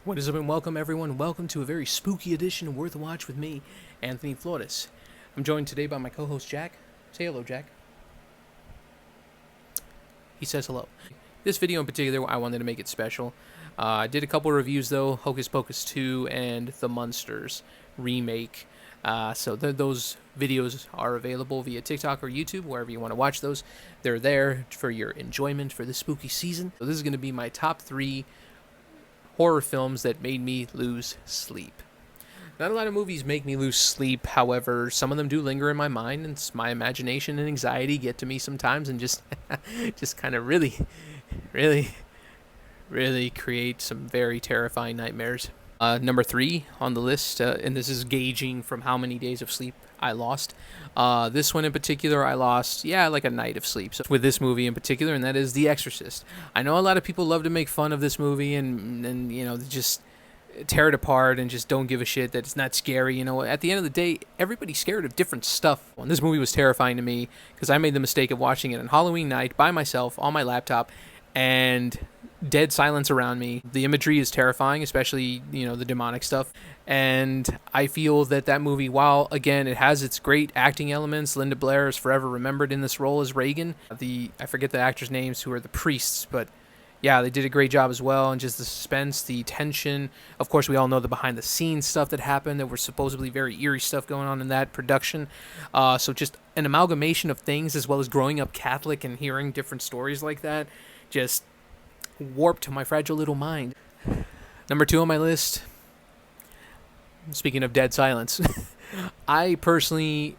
What is up and welcome everyone. Welcome to a very spooky edition of Worth a Watch with me, Anthony Flores. I'm joined today by my co-host Jack. Say hello, Jack. He says hello. This video in particular, I wanted to make it special. I did a couple reviews though, Hocus Pocus 2 and The Munsters remake. So those videos are available via TikTok or YouTube, wherever you want to watch those. They're there for your enjoyment for the spooky season. So this is going to be my top 3 horror films that made me lose sleep. Not a lot of movies make me lose sleep, however, some of them do linger in my mind, and my imagination and anxiety get to me sometimes and just kind of really create some very terrifying nightmares. Number 3 on the list, and this is gauging from how many days of sleep I lost. This one in particular, I lost, like a night of sleep. So with this movie in particular, and that is The Exorcist. I know a lot of people love to make fun of this movie and just tear it apart and just don't give a shit that it's not scary. At the end of the day, everybody's scared of different stuff. And this movie was terrifying to me because I made the mistake of watching it on Halloween night by myself on my laptop, and dead silence around me. The imagery is terrifying, especially, the demonic stuff. And I feel that movie, while, again, it has its great acting elements, Linda Blair is forever remembered in this role as Regan. I forget the actors' names who are the priests, but yeah, they did a great job as well. And just the suspense, the tension. Of course, we all know the behind-the-scenes stuff that happened. There were supposedly very eerie stuff going on in that production. So just an amalgamation of things, as well as growing up Catholic and hearing different stories like that, just warped my fragile little mind. Number 2 on my list, speaking of dead silence, I personally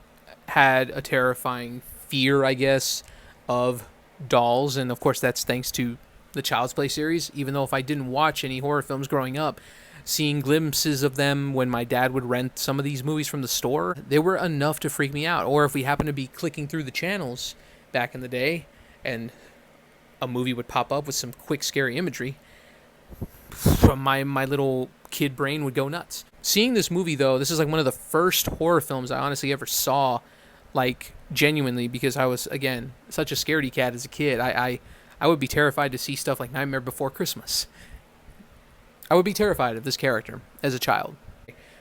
had a terrifying fear, I guess, of dolls, and of course that's thanks to the Child's Play series. Even though if I didn't watch any horror films growing up, seeing glimpses of them when my dad would rent some of these movies from the store, they were enough to freak me out. Or if we happened to be clicking through the channels back in the day and a movie would pop up with some quick scary imagery, my little kid brain would go nuts. Seeing this movie though, this is like one of the first horror films I honestly ever saw, like genuinely, because I was, again, such a scaredy cat as a kid. I would be terrified to see stuff like Nightmare Before Christmas. I would be terrified of this character as a child.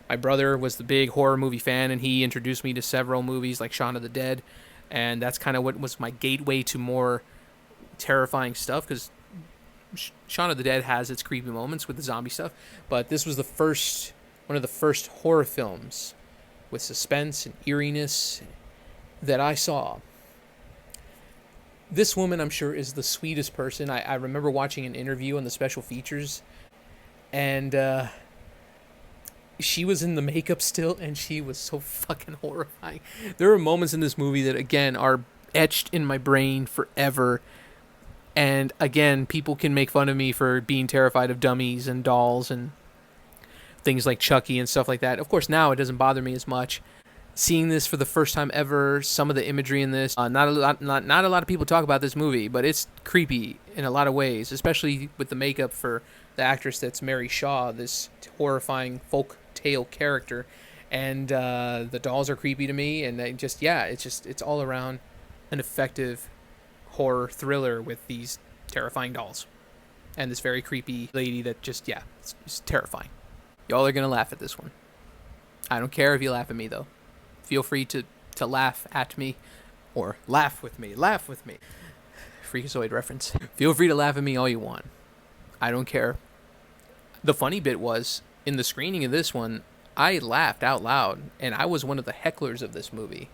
My brother was the big horror movie fan, and he introduced me to several movies like Shaun of the Dead, and that's kind of what was my gateway to more terrifying stuff, because Shaun of the Dead has its creepy moments with the zombie stuff, but this was one of the first horror films with suspense and eeriness that I saw. This woman, I'm sure, is the sweetest person. I remember watching an interview on the special features, and she was in the makeup still, and she was so fucking horrifying. There are moments in this movie that, again, are etched in my brain forever. And again, people can make fun of me for being terrified of dummies and dolls and things like Chucky and stuff like that. Of course, now it doesn't bother me as much. Seeing this for the first time ever, some of the imagery in this, not a lot of people talk about this movie, but it's creepy in a lot of ways, especially with the makeup for the actress that's Mary Shaw, this horrifying folk tale character. And the dolls are creepy to me, and it's all around an effective horror thriller with these terrifying dolls and this very creepy lady that it's terrifying. Y'all are gonna laugh at this one. I don't care if you laugh at me though. Feel free to laugh at me or laugh with me. Freakazoid reference. Feel free to laugh at me all you want. I don't care. The funny bit was, in the screening of this one, I laughed out loud, and I was one of the hecklers of this movie.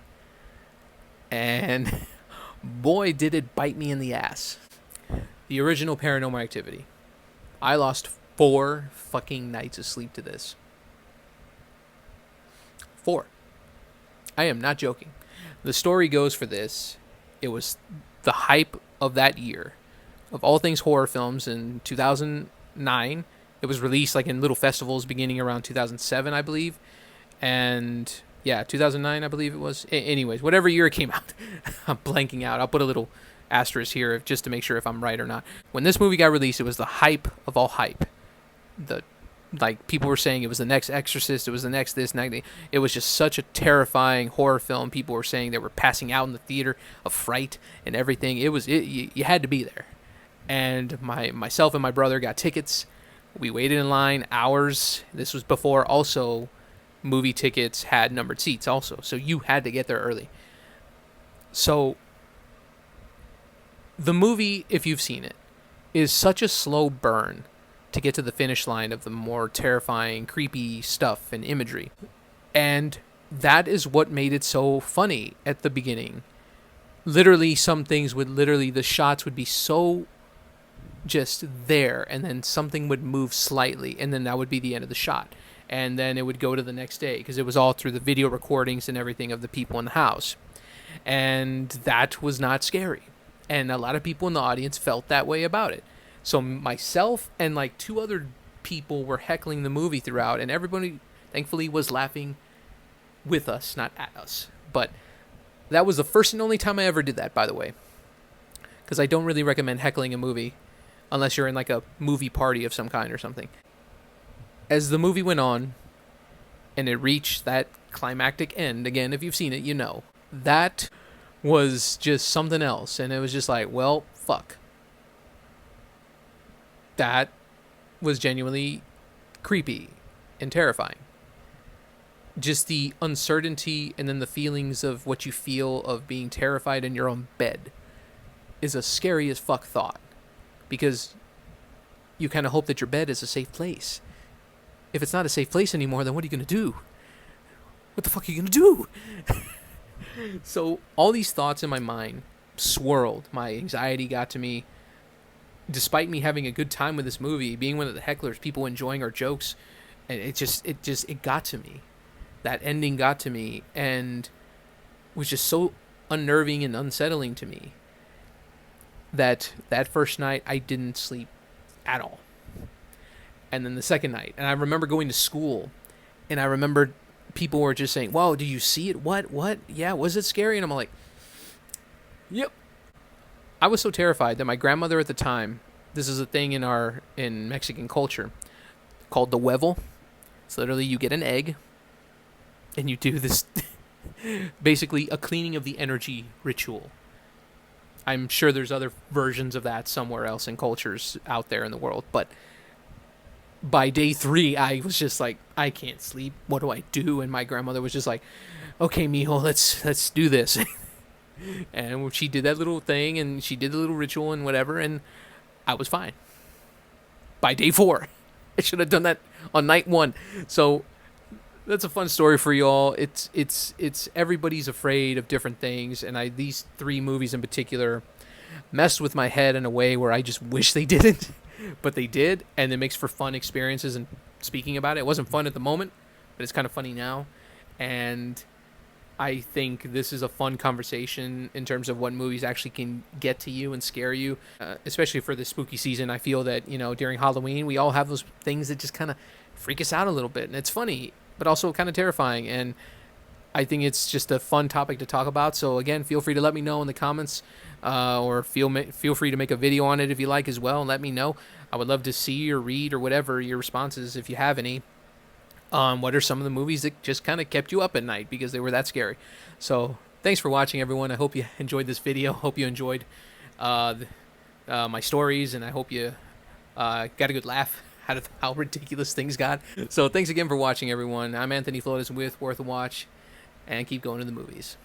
And boy, did it bite me in the ass. The original Paranormal Activity. I lost 4 fucking nights of sleep to this. 4. I am not joking. The story goes for this, it was the hype of that year. Of all things horror films, in 2009, it was released like in little festivals beginning around 2007, I believe. And 2009, I believe it was. Anyways, whatever year it came out. I'm blanking out. I'll put a little asterisk here just to make sure if I'm right or not. When this movie got released, it was the hype of all hype. People were saying it was the next Exorcist, it was the next this, next. It was just such a terrifying horror film. People were saying they were passing out in the theater of fright and everything. You had to be there. And myself and my brother got tickets. We waited in line hours. This was before also movie tickets had numbered seats also, so you had to get there early. So the movie, if you've seen it, is such a slow burn to get to the finish line of the more terrifying, creepy stuff and imagery. And that is what made it so funny at the beginning. Literally, some things would the shots would be so just there, and then something would move slightly, and then that would be the end of the shot. And then it would go to the next day because it was all through the video recordings and everything of the people in the house. And that was not scary. And a lot of people in the audience felt that way about it. So myself and like 2 other people were heckling the movie throughout, and everybody thankfully was laughing with us, not at us. But that was the first and only time I ever did that, by the way. Because I don't really recommend heckling a movie unless you're in like a movie party of some kind or something. As the movie went on and it reached that climactic end, again, if you've seen it, you know, that was just something else. And it was just like, well, fuck. That was genuinely creepy and terrifying. Just the uncertainty and then the feelings of what you feel of being terrified in your own bed is a scary as fuck thought. Because you kind of hope that your bed is a safe place. If it's not a safe place anymore, then what are you going to do? What the fuck are you going to do? So all these thoughts in my mind swirled. My anxiety got to me. Despite me having a good time with this movie, being one of the hecklers, people enjoying our jokes, and it got to me. That ending got to me and was just so unnerving and unsettling to me that first night I didn't sleep at all. And then the second night, and I remember going to school, and I remember people were just saying, "Whoa, did you see it? What? Yeah, was it scary?" And I'm like, "Yep." I was so terrified that my grandmother at the time, this is a thing in Mexican culture called the huevo. It's literally you get an egg and you do this basically a cleaning of the energy ritual. I'm sure there's other versions of that somewhere else in cultures out there in the world, but by day 3 I was just like, I can't sleep. What do I do? And my grandmother was just like, "Okay, mijo, let's do this." And she did that little thing, and she did the little ritual and whatever, and I was fine. By day 4, I should have done that on night 1. So that's a fun story for you all. It's everybody's afraid of different things, and these 3 movies in particular messed with my head in a way where I just wish they didn't, but they did, and it makes for fun experiences. And speaking about it, it wasn't fun at the moment, but it's kind of funny now, and I think this is a fun conversation in terms of what movies actually can get to you and scare you, especially for the spooky season. I feel that, during Halloween, we all have those things that just kind of freak us out a little bit. And it's funny, but also kind of terrifying. And I think it's just a fun topic to talk about. So, again, feel free to let me know in the comments, or feel free to make a video on it if you like as well, and let me know. I would love to see or read or whatever your responses, if you have any. What are some of the movies that just kind of kept you up at night because they were that scary? So thanks for watching, everyone. I hope you enjoyed this video. Hope you enjoyed my stories, and I hope you got a good laugh out of how ridiculous things got. So thanks again for watching, everyone. I'm Anthony Flores with Worth a Watch, and keep going to the movies.